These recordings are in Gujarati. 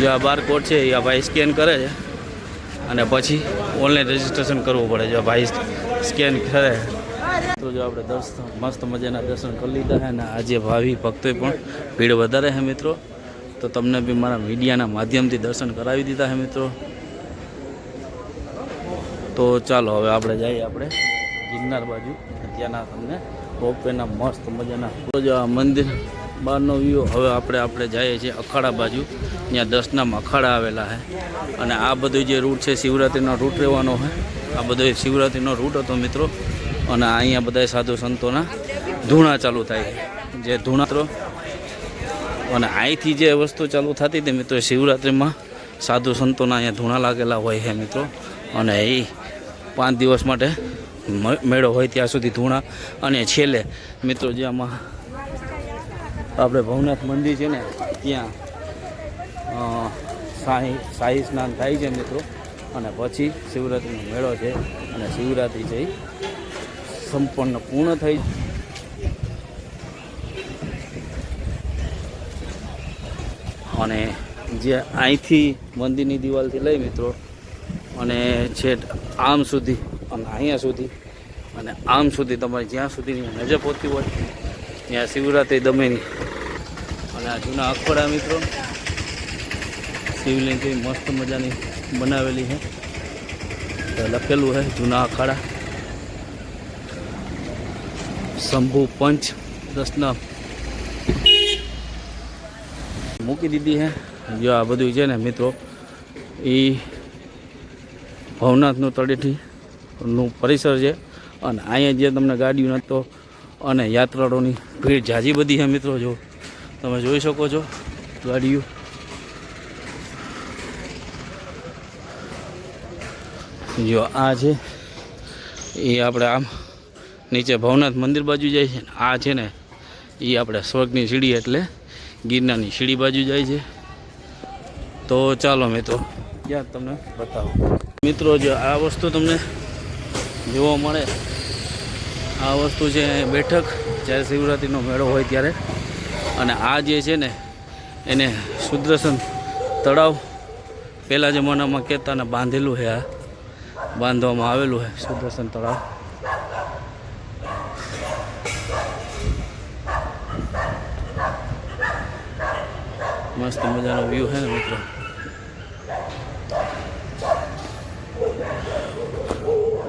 જે આ બારકોડ છે એ આ ભાઈ સ્કેન કરે છે અને પછી ઓનલાઈન રજિસ્ટ્રેશન કરવું પડે. જો ભાઈ સ્કેન કરે તો જો આપણે દર્શન મસ્ત મજાના દર્શન કરી લીધા છે. અને આજે ભાવિ ભક્તોએ પણ ભીડ વધારે છે મિત્રો, તો તમને બી મારા મીડિયાના માધ્યમથી દર્શન કરાવી દીધા છે મિત્રો. તો ચાલો હવે આપણે જઈએ આપણે ગિરનાર બાજુ. ત્યાંના તમને રોપવેના મસ્ત મજાના જો આ મંદિર બહારનો વ્યૂ. હવે આપણે જઈએ છીએ અખાડા બાજુ, ત્યાં 10 અખાડા આવેલા છે. અને આ બધું જે રૂટ છે શિવરાત્રિનો રૂટ રહેવાનો છે. આ બધો શિવરાત્રિનો રૂટ હતો મિત્રો. અને અહીંયા બધા સાધુ સંતોના ધૂણા ચાલુ થાય છે, જે ધૂણા. અને અહીંથી જે વસ્તુ ચાલુ થતી હતી મિત્રો, શિવરાત્રિમાં સાધુ સંતોના અહીંયા ધૂણા લાગેલા હોય છે મિત્રો. અને એ 5 દિવસ માટે મેળો હોય ત્યાં સુધી ધૂણા. અને છેલ્લે મિત્રો જે આમાં આપણે ભવનાથ મંદિર છે ને ત્યાં શાહી સ્નાન થાય છે મિત્રો. અને પછી શિવરાત્રિનો મેળો છે અને શિવરાત્રિ છે સંપૂર્ણ પૂર્ણ થઈ. અને જે અહીંથી મંદિરની દિવાલથી લઈ મિત્રો અને છેક આમ સુધી અને અહીંયા સુધી અને આમ સુધી તમારે જ્યાં સુધીની નજર પહોંચતી હોય ત્યાં શિવરાત્રિ દમેની. અને આ જૂના અખોડા મિત્રો, શિવલિંગ મસ્ત મજાની બનાવેલી છે, લખેલું છે જૂના અખાડા શંભુ પંચ દર્શના મૂકી દીધી છે. જો આ બધું છે ને મિત્રો એ ભવનાથનું તળેટીનું પરિસર છે. અને અહીંયા જે તમને ગાડીઓ નહોતો અને યાત્રાળુઓની ભીડ ઝાઝી બધી છે મિત્રો. જો તમે જોઈ શકો છો ગાડીઓ. જો આ છે એ આપણે આમ નીચે ભવનાથ મંદિર બાજુ જાય છે. આ છે ને એ આપણે સ્વર્ગની સીડી એટલે ગિરનારની સીડી બાજુ જાય છે. તો ચાલો મિત્રો ત્યાં તમને બતાવો મિત્રો. જો આ વસ્તુ તમને જોવા મળે, આ વસ્તુ છે બેઠક જ્યારે શિવરાત્રિનો મેળો હોય ત્યારે. અને આ જે છે ને એને સુદર્શન તળાવ પહેલાં જમાનામાં કહેતા ને બાંધેલું છે, આ બાંધવામાં આવેલું છે સુદર્શન તળાવ. મસ્ત મજાનો વ્યૂ છે ને મિત્રો.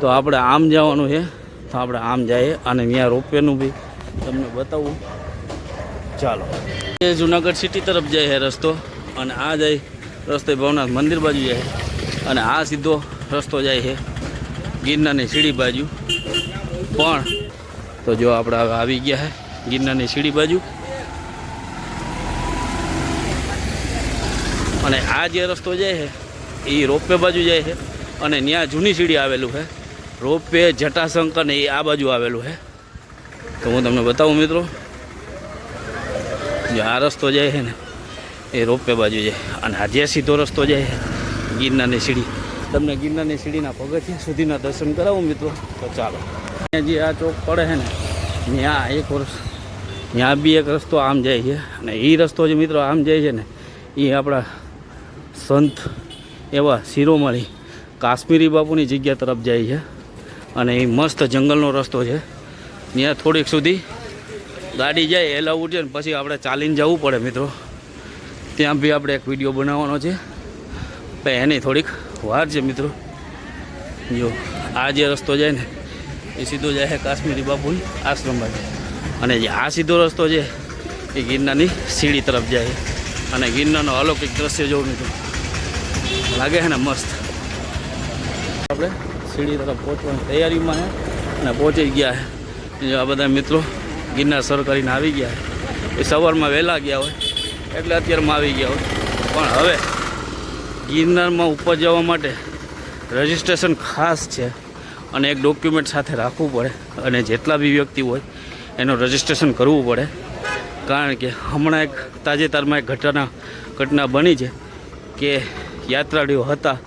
તો આપણે આમ જવાનું છે, તો આપણે આમ જઈએ અને ત્યાં રોપવેનું બી તમને બતાવું. ચાલો એ જુનાગઢ સિટી તરફ જાય છે રસ્તો. અને આ જાય રસ્તે ભવનાથ મંદિર બાજુ જાય. અને આ સીધો રસ્તો જાય છે ગિરનારની સીડી બાજુ. પણ તો જો આપણે હવે આવી ગયા છે ગિરનારની સીડી બાજુ. અને આ જે રસ્તો જાય છે એ રોપવે બાજુ જાય છે. અને ત્યાં જૂની સીડી આવેલું છે, રોપવે જટાશંકર ને એ આ બાજુ આવેલું છે. તો હું તમને બતાવું મિત્રો. જે આ રસ્તો જાય છે ને એ રોપવે બાજુ જાય. અને આ જે સીધો રસ્તો જાય છે ગિરનારની સીડી. તમને ગિરનારની સીડીના પગથિયા સુધીના દર્શન કરાવું મિત્રો. તો ચાલો અહીંયા જે આ ચોક પડે છે ને ત્યાં એક વર્ષ ત્યાં બી એક રસ્તો આમ જાય છે. અને એ રસ્તો જે મિત્રો આમ જાય છે ને એ આપણા સંત એવા શિરોમણી કાશ્મીરી બાપુની જગ્યા તરફ જાય છે. અને એ મસ્ત જંગલનો રસ્તો છે. ત્યાં થોડીક સુધી ગાડી જાય એલાવું છે ને પછી આપણે ચાલીને જવું પડે મિત્રો. ત્યાં બી આપણે એક વિડીયો બનાવવાનો છે, પણ એની થોડીક વાર છે મિત્રો. જો આ જે રસ્તો જાય ને એ સીધો જાય છે કાશ્મીરી બાપુની આશ્રમ બાજુ. અને જે આ સીધો રસ્તો છે એ ગિરનારની સીડી તરફ જાય. અને ગિરનારનો અલૌકિક દ્રશ્ય જોવું મિત્રો લાગે છે ને મસ્ત. આપણે સીડી તરફ પહોંચવાની તૈયારીમાં છે અને પહોંચી ગયા છે. જો આ બધા મિત્રો ગિરનાર સર કરીને આવી ગયા એ સવારમાં વહેલા ગયા હોય એટલે અત્યારમાં આવી ગયા હોય. પણ હવે ગિરનારમાં ઉપર જવા માટે રજિસ્ટ્રેશન ખાસ છે અને એક ડોક્યુમેન્ટ સાથે રાખવું પડે. અને જેટલા બી વ્યક્તિ હોય એનું રજિસ્ટ્રેશન કરવું પડે. કારણ કે હમણાં એક તાજેતરમાં એક ઘટના બની છે કે યાત્રાળુઓ હતા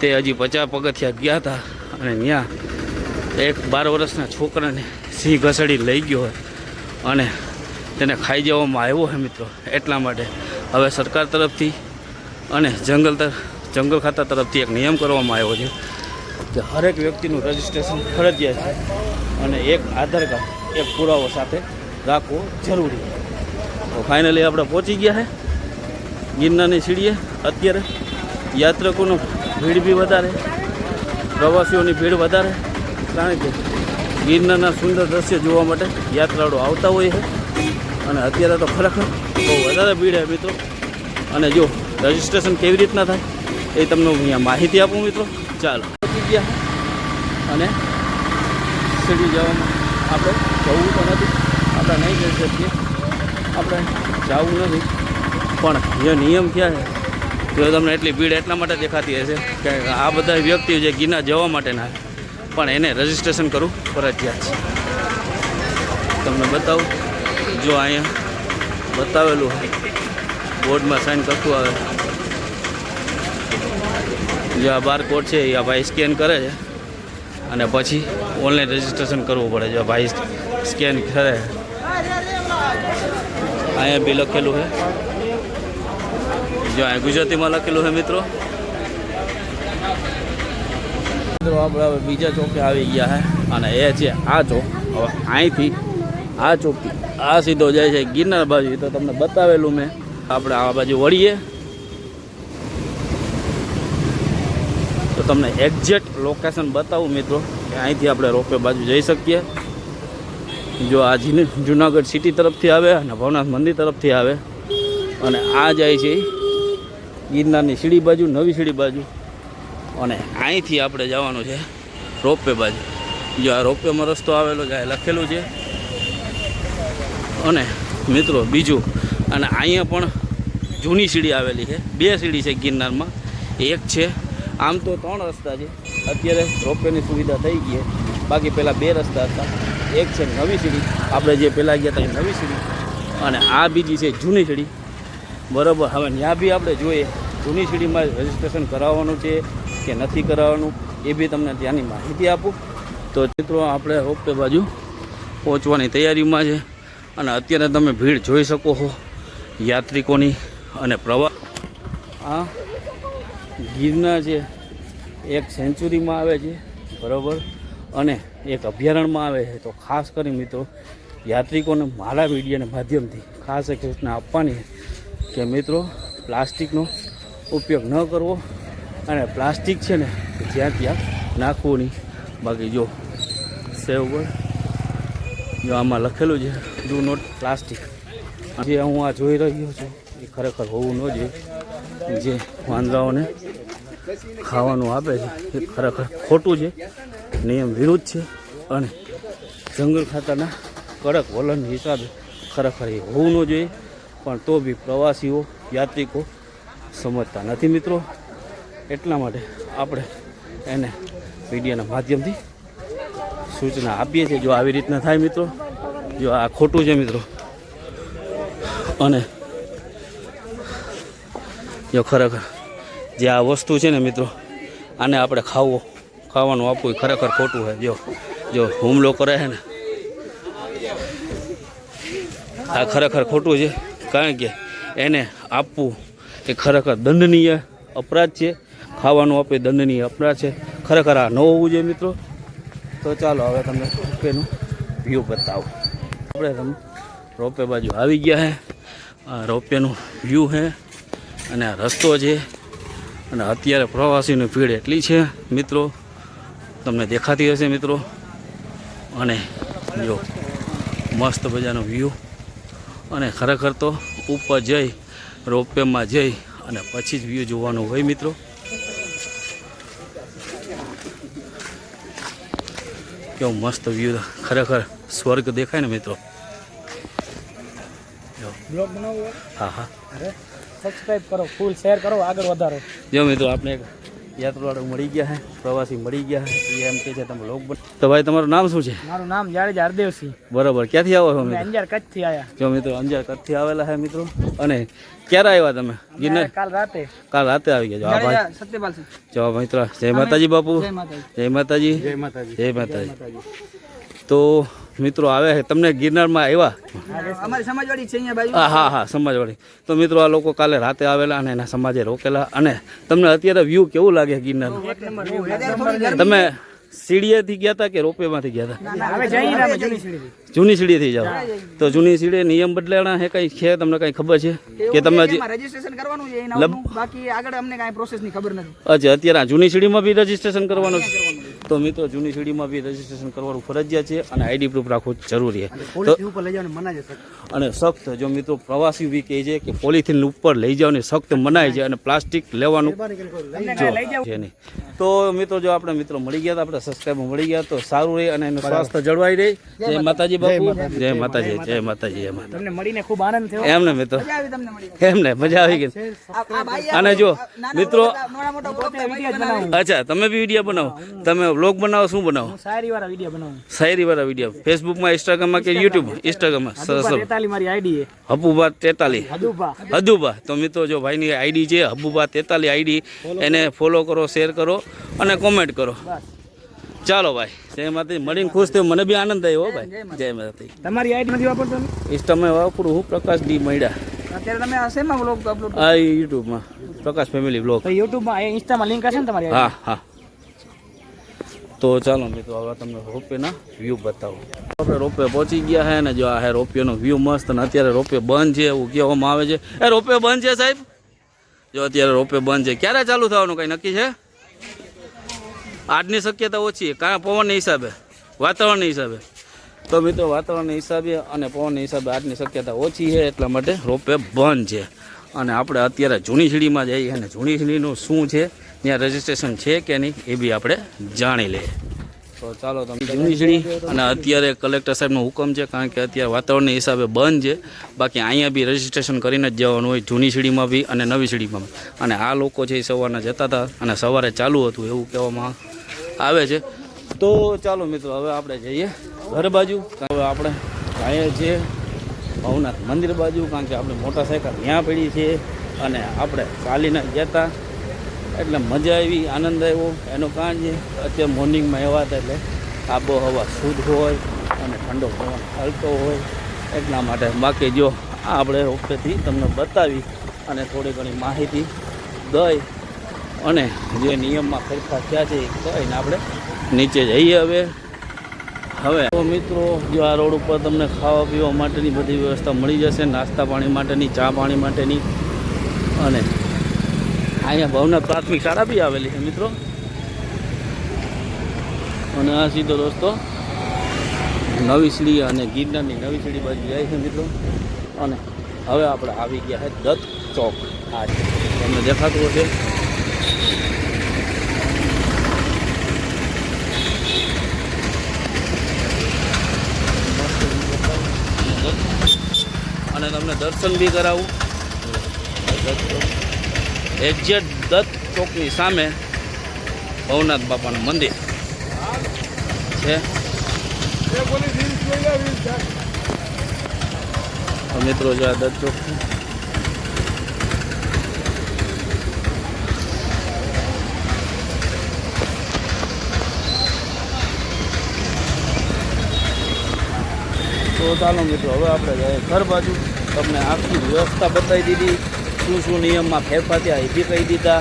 તે હજી 50 પગથિયા ગયા હતા અને ત્યાં એક 12 વર્ષના છોકરાને સિંહ ઘસડી લઈ ગયો હોય અને તેને ખાઈ જવામાં આવ્યો છે મિત્રો. એટલા માટે હવે સરકાર તરફથી અને જંગલ ખાતા તરફથી એક નિયમ કરવામાં આવ્યો છે કે હરેક વ્યક્તિનું રજિસ્ટ્રેશન ફરજિયાત છે અને એક આધાર કાર્ડ એક પુરાવો સાથે રાખવો જરૂરી. તો ફાઇનલી આપણે પહોંચી ગયા છે ગિરનારની સીડીએ. અત્યારે યાત્રિકોનો ભીડ બી વધારે, પ્રવાસીઓની ભીડ વધારે, કારણ કે ગિરનારના સુંદર દ્રશ્ય જોવા માટે યાત્રાળુઓ આવતા હોય છે. અને અત્યારે તો ખરેખર બહુ વધારે ભીડ છે મિત્રો. અને જો રજિસ્ટ્રેશન કેવી રીતના થાય એ તમને હું અહીંયા માહિતી આપું મિત્રો. ચાલો પહોંચી ગયા અને સીડી જવામાં આપણે જવું તો નથી, આપણે નહીં જઈ શકીએ, આપણે જવું નથી. પણ જે નિયમ થયા છે જો તમને એટલી ભીડ એટલા માટે દેખાતી હશે કે આ બધા વ્યક્તિઓ જે ગિરનાર જવા માટેના પણ એને રજિસ્ટ્રેશન કરવું ફરજિયાત છે. તમને બતાવું, જો અહીંયા બતાવેલું હોય બોર્ડમાં સાઇન કરતું આવે, જે આ બારકોડ છે એ આ ભાઈ સ્કેન કરે છે અને પછી ઓનલાઈન રજિસ્ટ્રેશન કરવું પડે. જો ભાઈ સ્કેન કરે અહીંયા બી લખેલું છે, જો અહીંયા ગુજરાતીમાં લખેલું છે મિત્રો. આપણે હવે બીજા ચોકે આવી ગયા છે અને એ છે આ ચોક. હવે અહીંથી આ ચોકથી આ સીધો જાય છે ગિરનાર બાજુ. તો તમને બતાવેલું મેં, આપણે આ બાજુ વળીએ તો તમને એક્ઝેક્ટ લોકેશન બતાવું મિત્રો કે અહીંથી આપણે રોપવે બાજુ જઈ શકીએ. જો આ જુનાગઢ સિટી તરફથી આવે અને ભવનાથ મંદિર તરફથી આવે અને આ જાય છે ગિરનારની સીડી બાજુ, નવી સીડી બાજુ. અને અહીંથી આપણે જવાનું છે રોપવે બાજુ. જો આ રોપવેમાં રસ્તો આવેલો છે, લખેલું છે. અને મિત્રો બીજું, અને અહીંયા પણ જૂની સીડી આવેલી છે. 2 સીડી છે ગિરનારમાં. એક છે, આમ તો 3 રસ્તા છે, અત્યારે રોપવેની સુવિધા થઈ ગઈ છે. બાકી પહેલાં 2 રસ્તા હતા. એક છે નવી સીડી, આપણે જે પહેલાં ગયા હતા એ નવી સીડી, અને આ બીજી છે જૂની સીડી. બરાબર. હવે ત્યાં બી આપણે જોઈએ જૂની સીડીમાં રજિસ્ટ્રેશન કરાવવાનું છે કે નથી કરાવવાનું એ બી તમને ત્યાંની માહિતી આપું. તો મિત્રો આપણે રોપવે બાજુ પહોંચવાની તૈયારીમાં છે અને અત્યારે તમે ભીડ જોઈ શકો છો યાત્રિકોની. અને પ્રવાસ આ ગિરનાર છે એક સેન્ચુરીમાં આવે છે, બરાબર, અને એક અભયારણ્યમાં આવે છે. તો ખાસ કરી મિત્રો યાત્રિકોને મારા મીડિયાના માધ્યમથી ખાસ એક સૂચના આપવાની કે મિત્રો પ્લાસ્ટિકનો ઉપયોગ ન કરવો અને પ્લાસ્ટિક છે ને જ્યાં ત્યાં નાખવું નહીં. બાકી જો સેવ પર જો આમાં લખેલું છે ડુ નોટ પ્લાસ્ટિક. જે હું આ જોઈ રહ્યો છું એ ખરેખર હોવું ન જોઈએ. જે વાંદરાઓને ખાવાનું આપે છે એ ખરેખર ખોટું છે, નિયમ વિરુદ્ધ છે અને જંગલ ખાતાના કડક વલણ હિસાબે ખરેખર એ હોવું ન જોઈએ. પણ તો બી પ્રવાસીઓ, યાત્રિકો સમજતા નથી મિત્રો. એટલા માટે આપણે એને મીડિયાના માધ્યમથી સૂચના આપીએ છીએ. જો આવી રીતના થાય મિત્રો, જો આ ખોટું છે મિત્રો. અને જો ખરેખર જે આ વસ્તુ છે ને મિત્રો, આને આપણે ખાવાનું આપવું ખરેખર ખોટું છે. જો હુમલો કરે છે ને આ ખરેખર ખોટું છે, કારણ કે એને આપવું એ ખરેખર દંડનીય અપરાધ છે. ખાવાનું આપે દંડનીય અપરાધ છે. ખરેખર આ ન હોવું જોઈએ મિત્રો. તો ચાલો હવે તમને રોપવેનું વ્યૂ બતાવું. આપણે તમે રોપવે બાજુ આવી ગયા છે. આ રોપવેનું વ્યૂ છે અને આ રસ્તો છે. અને અત્યારે પ્રવાસીની ભીડ એટલી છે મિત્રો, તમને દેખાતી હશે મિત્રો. અને જો મસ્ત મજાનો વ્યૂ. અને ખરેખર તો ઉપર જઈ રોપવેમાં જઈ અને પછી જ વ્યૂ જોવાનું હોય મિત્રો. કેવું મસ્ત વ્યૂ, ખરેખર સ્વર્ગ દેખાય ને મિત્રો. બ્લોગ બનાવો. હા, સબસ્ક્રાઇબ કરો, ફૂલ શેર કરો, આગળ વધારો. જો મિત્રો આપણે એક યાત્રાળુ મળી ગયા છે, પ્રવાસી મળી ગયા છે. એ એમ કે છે તમે લોક બન. તો ભાઈ તમારું નામ શું છે? મારું નામ જાડેજા હરદેવસિંહ. બરાબર. ક્યાંથી આવો છો અમે મિત્રો? અંજાર કચ્છથી આવ્યા. જો મિત્રો અંજાર કચ્છથી આવેલા છે મિત્રો. અને ક્યારે આવ્યા તમે ગિરનાર? કાલ રાતે આવી ગયા. જો આ ભાઈ સત્યપાલસિંહ. જો મિત્ર, જય માતાજી બાપુ. જય માતાજી. જય માતાજી. જય માતાજી. જય માતાજી. તો મિત્રો આવે છે તમને ગિરનારમાં આવ્યા અમારી સમાજવાડી છે અહીંયા બાજુ. હા હા સમાજવાળી તો મિત્રો આ લોકો કાલે રાતે આવેલા અને એના સમાજે રોકેલા અને તમને અત્યારે વ્યૂ કેવું લાગે ગિરનાર અત્યારે થોડી ગરમી તમે સીડીએથી ગયા હતા કે રોપવેમાંથી ગયા હતા હવે જઈએ ને અમે જૂની સીડીથી. જૂની સીડીથી જાઓ તો જૂની સીડીએ નિયમ બદલાણા છે કઈ છે તમને કઈ ખબર છે કે તમે હજી રજીસ્ટ્રેશન કરવાનું છે એના બાકી આગળ અમને કાંઈ પ્રોસેસની ખબર નથી. અચ્છા અત્યારે આ જૂની સીડીમાં બી રજીસ્ટ્રેશન કરવાનું છે તો મિત્રો જૂની સીડીમાં બી રજીસ્ટ્રેશન કરવાનું ફરજિયાત છે અને આઈડી પ્રૂફ રાખવું જરૂરી છે તો ઉપર લઈ જવાનું મના છે અને સખ્ત જો મિત્રો પ્રવાસી બી કહે છે કે પોલિથીન ઉપર લઈ જવાની સખ્ત મનાય છે અને પ્લાસ્ટિક લેવાનું જો છે નહીં તો મિત્રો જો આપણે મિત્રો મળી ગયા તો આપણે સબસ્ક્રાઈબર મળી ગયા તો સારું રહે અને એનું સ્વાસ્થ્ય જળવાઈ રહે. જય માતાજી બાપુ, જય માતાજી, જય માતાજી, જય માતા. તમને મળીને ખૂબ આનંદ થયો. એમને મિત્રો મજા આવી તમને મળી. એમને મજા આવી ગઈ. આ ભાઈ અને જો મિત્રો નાના મોટા બ્લોગ વિડીયો જ બનાવું. અચ્છા તમે બી વિડીયો બનાવો, તમે વ્લોગ બનાવો, શું બનાવો? હું શાયરીવાળા વિડીયો બનાવું. શાયરીવાળા વિડીયો ફેસબુકમાં, ઇન્સ્ટાગ્રામમાં કે યુટ્યુબ? ઇન્સ્ટાગ્રામમાં. સરસ સરસ. 43 મારી આઈડી છે. હબુબા 43 હદુભા. હદુબા. તો મિત્રો જો ભાઈની આઈડી છે હબુબા 43 આઈડી, એને ફોલો કરો, શેર કરો અને કોમેન્ટ કરો. ચાલો ભાઈ, જય માતાજી. મળીને ખુશ થયો, મને બી આનંદ આવ્યો હો ભાઈ. જય માતાજી. તમારી આઈડી નથી વાપરતો ને? ઇન્સ્ટામાં વાપરું હું પ્રકાશ ડી મૈડા, અત્યારે તમે આ શેમાં બ્લોગ અપલોડ આ યુટ્યુબમાં પ્રકાશ ફેમિલી બ્લોગ. તો યુટ્યુબમાં ઇન્સ્ટામાં લિંક હશે ને તમારી હા હા. તો ચાલો મિત્રો હવે તમને રોપવેના વ્યૂ બતાવો. આપણે રોપવે પહોંચી ગયા છે ને જો આ હે રોપવેનો વ્યૂ મસ્ત. અને અત્યારે રોપવે બંધ છે એવું કહેવામાં આવે છે. એ રોપવે બંધ છે સાહેબ? જો અત્યારે રોપવે બંધ છે. ક્યારે ચાલુ થવાનું કંઈ નક્કી છે? આજની શક્યતા ઓછી છે કારણ પવનના હિસાબે, વાતાવરણના હિસાબે. તો મિત્રો વાતાવરણના હિસાબે અને પવનના હિસાબે આજની શક્યતા ઓછી છે એટલા માટે રોપવે બંધ છે. અને આપણે અત્યારે જૂની સીડીમાં જઈએ અને જૂની સીડીનું શું છે, ત્યાં રજીસ્ટ્રેશન છે કે નહીં એ બી આપણે જાણી લઈએ. તો ચાલો તમે જૂની સીડી. અને અત્યારે કલેક્ટર સાહેબનો હુકમ છે કારણ કે અત્યારે વાતાવરણના હિસાબે બંધ છે. બાકી અહીંયા બી રજીસ્ટ્રેશન કરીને જ જવાનું હોય, જૂની સીડીમાં બી અને નવી સીડીમાં બી. અને આ લોકો છે એ સવારના જતા હતા અને સવારે ચાલુ હતું એવું કહેવામાં આવે છે. તો ચાલો મિત્રો હવે આપણે જઈએ ઘર બાજુ. હવે આપણે જઈએ છીએ ભવનાથ મંદિર બાજુ કારણ કે આપણે મોટરસાઇકલ ત્યાં પડી છે અને આપણે ચાલીને ગયા હતા એટલે મજા આવી, આનંદ આવ્યો. એનું કારણ છે અત્યારે મોર્નિંગમાં એવા હતા એટલે આબોહવા શુદ્ધ હોય અને ઠંડો પવન હલતો હોય એટલા માટે. બાકી જો આ આપણે રોપવેથી તમને બતાવી અને થોડી ઘણી માહિતી દઈ અને જે નિયમમાં ફેરફાર થયા છે એ કહીને આપણે નીચે જઈએ. હવે તો મિત્રો જો આ રોડ ઉપર તમને ખાવા પીવા માટેની બધી વ્યવસ્થા મળી જશે, નાસ્તા પાણી માટેની, ચા પાણી માટેની. અને અહીંયા ભવનાથ પ્રાથમિક શાળા બી આવેલી છે મિત્રો. અને આ સીધો રસ્તો નવી સીડી અને ગિરનારની નવી સીડી બાજુ જાય છે મિત્રો. અને હવે આપણે આવી ગયા છે દત્ત ચોક. આ છે તમને દેખાતું હશે. અને તમને દર્શન બી કરાવું. એક્ઝેક્ટ દત્ત ચોકની સામે ભવનાથ બાપાનું મંદિર છે. તો મિત્રો જો આ દત્ત ચોક છે. તો ચાલો મિત્રો હવે આપણે જઈએ ઘર બાજુ. તમને આખી વ્યવસ્થા બતાવી દીધી, શું શું નિયમમાં ફેરફાર થયા એ બી કહી દીધા.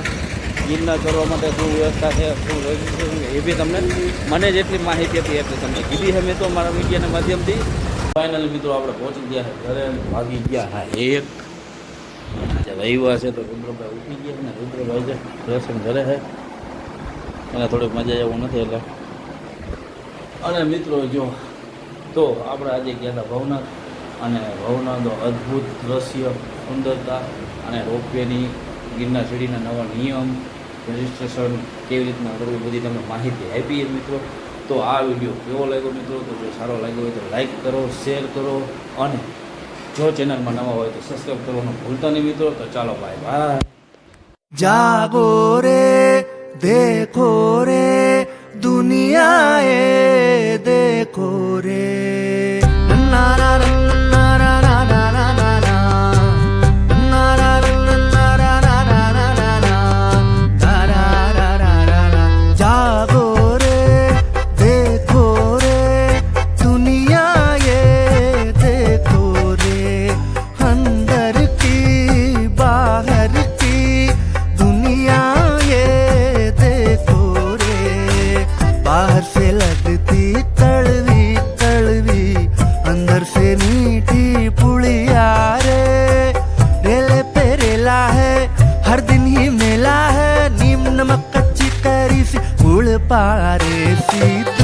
ગિરનાર કરવા માટે શું વ્યવસ્થા છે, શું રજીસ્ટ્રેશન એ બી તમને મને જેટલી માહિતી હતી એટલી તમને કીધી છે મિત્રો મારા મીડિયાના માધ્યમથી. ફાઇનલી મિત્રો આપણે પહોંચી ગયા છે ઘરે, ભાગી ગયા. હા એક આજે રવિવાર છે તો રુદ્રભાઈ ઉઠી ગયા ને રુદ્રભાઈ છે દર્શન ઘરે છે અને થોડીક મજા એવું નથી એટલે. અને મિત્રો જો તો આપણે આજે ગયા હતા ભવનાથ અને ભવનાથનો અદ્ભુત દ્રશ્ય, સુંદરતા અને રોપવેની, ગિરનાર સીડીના નવા નિયમ, રજિસ્ટ્રેશન કેવી રીતના કરવું બધી તમને માહિતી આપી મિત્રો. તો આ વિડીયો કેવો લાગ્યો મિત્રો? તો જો સારો લાગ્યો હોય તો લાઈક કરો, શેર કરો અને જો ચેનલમાં નવા હોય તો સબસ્ક્રાઈબ કરવાનું ભૂલતા નહીં મિત્રો. તો ચાલો બાય બાય. जागो रे देखो रे दुनिया ए देखो रे नारा नारा नारा नारा जागो रे देखो रे दुनिया પારે સીતે